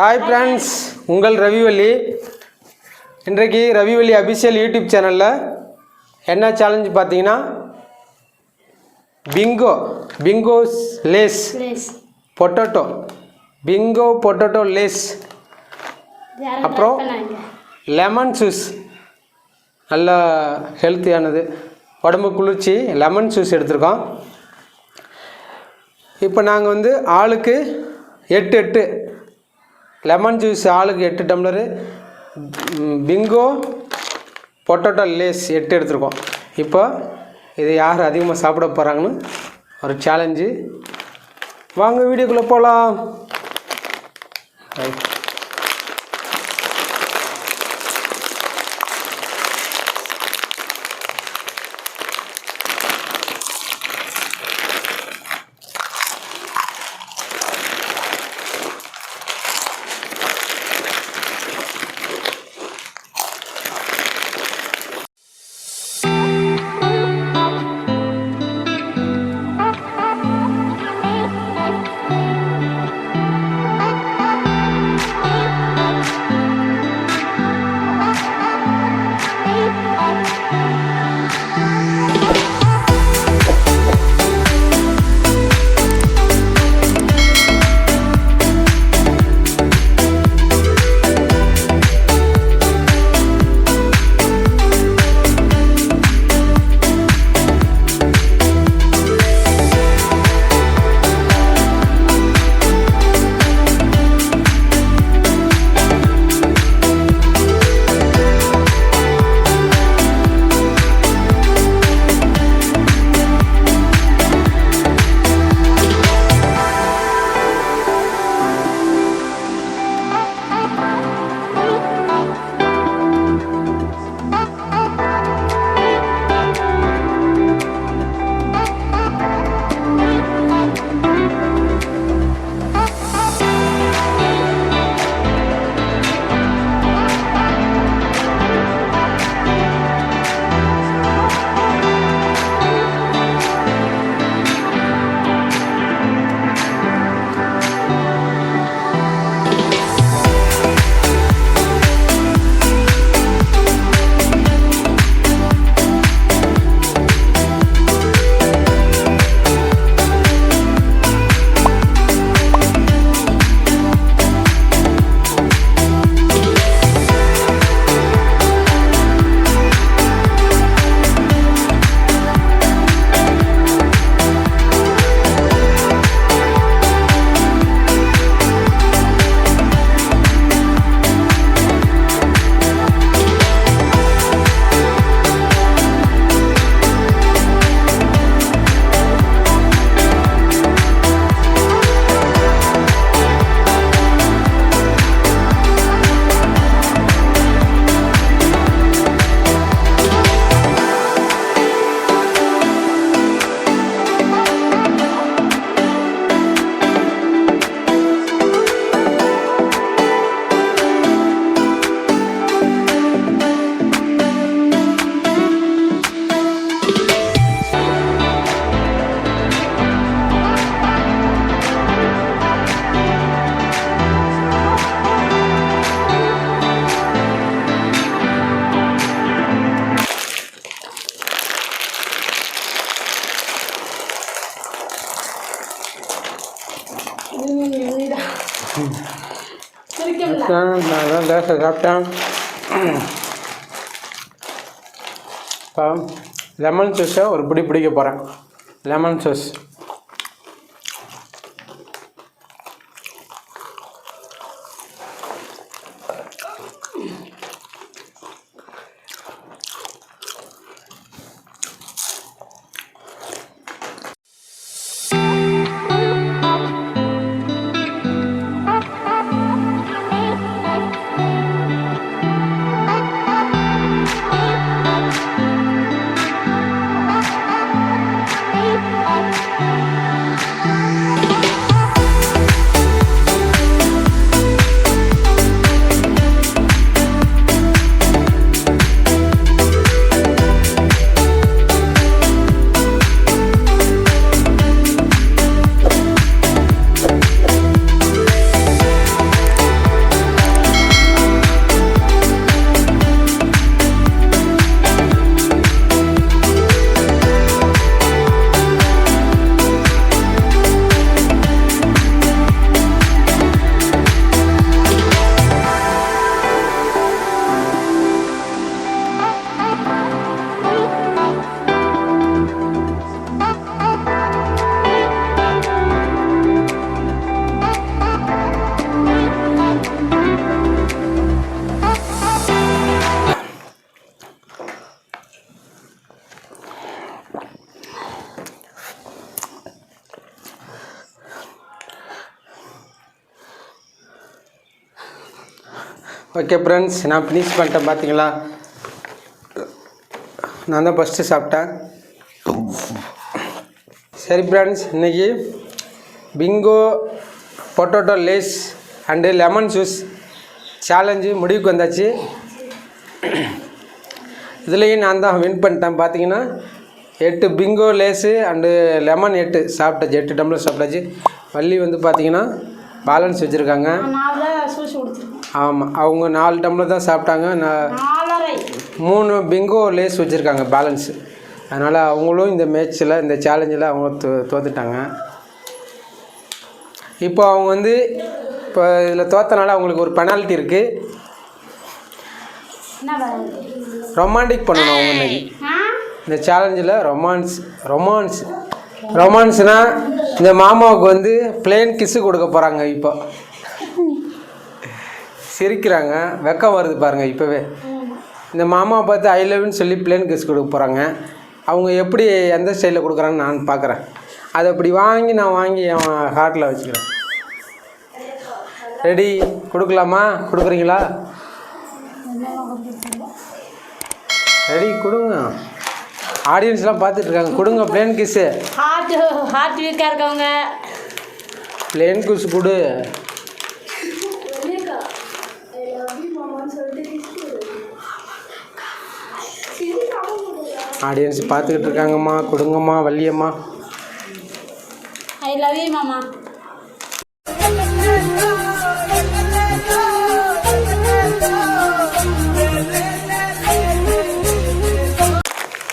Hi friends, உங்கள் ரவிவல்லி. இன்றைக்கு ரவிவல்லி official YouTube சேனலில் என்ன சேலஞ்சு பார்த்தீங்கன்னா Bingo Lay's potato Bingo potato Lay's, அப்புறம் லெமன் ஜூஸ், நல்ல ஹெல்த்தியானது, உடம்பு குளிர்ச்சி. லெமன் ஜூஸ் எடுத்திருக்கோம். இப்போ நாங்கள் ஆளுக்கு 8 லெமன் ஜூஸ், ஆளுக்கு 8 டம்ளரு. பிங்கோ பொட்டேட்டோ லேஸ் 8 எடுத்திருக்கோம். இப்போ இது யார் அதிகமாக சாப்பிட போகிறாங்கன்னு ஒரு சேலஞ்சு. வாங்க வீடியோக்குள்ளே போகலாம். நான் தோசை சாப்பிட்டேன். இப்போ லெமன் ஜூஸை ஒரு பிடிக்க போகிறேன். லெமன் ஜூஸ் ஓகே ஃப்ரெண்ட்ஸ், நான் ஃபினிஷ் பண்ணிட்டேன். பார்த்தீங்களா, நான் தான் ஃபஸ்ட்டு சாப்பிட்டேன். சரி ஃப்ரெண்ட்ஸ், இன்றைக்கி Bingo potato Lay's and lemon juice challenge முடிவுக்கு வந்தாச்சு. இதுலேயும் நான் தான் வின் பண்ணிட்டேன். பார்த்தீங்கன்னா 8 பிங்கோ லேஸு அண்டு லெமன் 8 சாப்பிட்டாச்சு. 8 டம்ளர் சாப்பிட்டாச்சு. வள்ளி வந்து பார்த்தீங்கன்னா பேலன்ஸ் வச்சுருக்காங்க. ஆமாம், அவங்க 4 டம்ளர் தான் சாப்பிட்டாங்க. 3 பிங்கோ லேஸ் வச்சுருக்காங்க பேலன்ஸு. அதனால் அவங்களும் இந்த மேட்ச்சில், இந்த சேலஞ்சில் அவங்க தோத்துட்டாங்க. இப்போ அவங்க வந்து இப்போ இதில் தோத்தனால அவங்களுக்கு ஒரு பெனால்ட்டி இருக்குது. ரொமான்டிக் பண்ணணும் அவங்க இன்னைக்கு இந்த சேலஞ்சில். ரொமான்ஸ்னால் இந்த மாமாவுக்கு வந்து பிளேன் கிஸ்ஸு கொடுக்க போகிறாங்க. இப்போ சிரிக்கிறாங்க, வெக்கம் வருது பாருங்கள். இப்போவே இந்த மாமாவை பார்த்து ஐ லவ்னு சொல்லி பிளேன் கிஸ் கொடுக்க போகிறாங்க. அவங்க எப்படி எந்த ஸ்டைலில் கொடுக்குறாங்கன்னு நான் பார்க்குறேன். அதை அப்படி நான் வாங்கி என் ஹார்ட்டில் வச்சுக்கிறேன். ரெடி? கொடுக்கலாமா? கொடுக்குறீங்களா? ரெடி? கொடுங்க. ஆடியன்ஸ்லாம் பார்த்துட்ருக்காங்க. கொடுங்க பிளேன் கிஸ்ஸு. ஹார்ட் வீக்காக இருக்கவங்க பிளேன் கிஸ் கொடு. ஆடியன்ஸ் பார்த்துக்கிட்டு இருக்காங்கம்மா. கொடுங்கம்மா வள்ளியம்மா. ஐ லவ் யூ மாமா.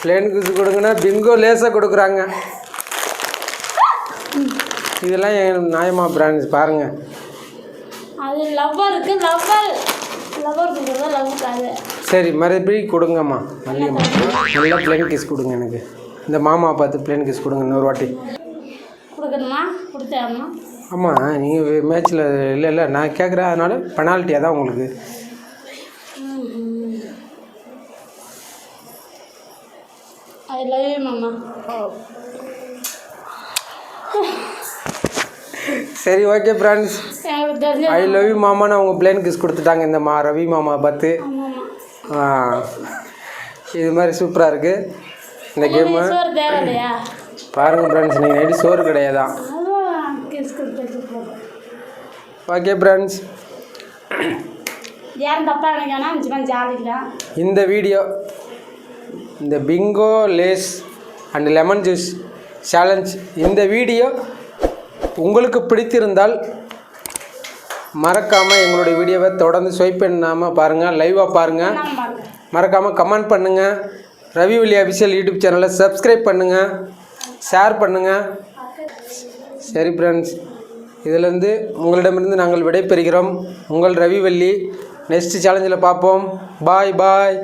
பிளேன் கிஸ் கொடுங்கன்னா பிங்கோ லேஸாக கொடுக்குறாங்க. இதெல்லாம் என் நியாயமா பிராண்ட்ஸ் பாருங்கள். அது லவ்வருக்கு லவ்வர் கொடுக்குறதா லவ்வுக்காது. சரி, மறுபடியும் கொடுங்கம்மா வள்ளியம்மா. நல்லா பிளேன் கிஸ் கொடுங்க எனக்கு. இந்த மாமா பார்த்து பிளேன் கிஸ் கொடுங்க இன்னொரு வாட்டி. கொடுக்கணுமா? கொடுத்தேம்மா. ஆமாம், நீங்கள் மேட்ச்சில் இல்லை நான் கேட்குறேன். அதனால் பெனால்ட்டியாக தான் உங்களுக்கு. ஐ லவ் யூ மாமா. சரி, okay friends, I love you மாமான்னு அவங்க பிளேன் கிஸ் கொடுத்துட்டாங்க இந்த ரவி மாமா பார்த்து. இது மாதிரி சூப்பராக இருக்குது இந்த கேமு. பாருங்கள் ஃப்ரெண்ட்ஸ், நீங்கள் நைட்டு சோறு கிடையாதான். ஓகே ஃப்ரெண்ட்ஸ், இந்த வீடியோ, இந்த Bingo Lay's and lemon juice challenge, இந்த வீடியோ உங்களுக்கு பிடித்திருந்தால் மறக்காமல் எங்களுடைய வீடியோவை தொடர்ந்து ஸ்வைப் பண்ணாமல் பாருங்கள், லைவாக பாருங்கள். மறக்காமல் கமெண்ட் பண்ணுங்கள். ரவிவல்லி அபிஷியல் யூடியூப் சேனலை சப்ஸ்கிரைப் பண்ணுங்கள், ஷேர் பண்ணுங்கள். சரி ஃப்ரெண்ட்ஸ், இதிலேருந்து உங்களிடமிருந்து நாங்கள் விடைபெறுகிறோம். உங்கள் ரவிவல்லி. நெக்ஸ்ட் சேலஞ்சில் பார்ப்போம். பாய் பாய்.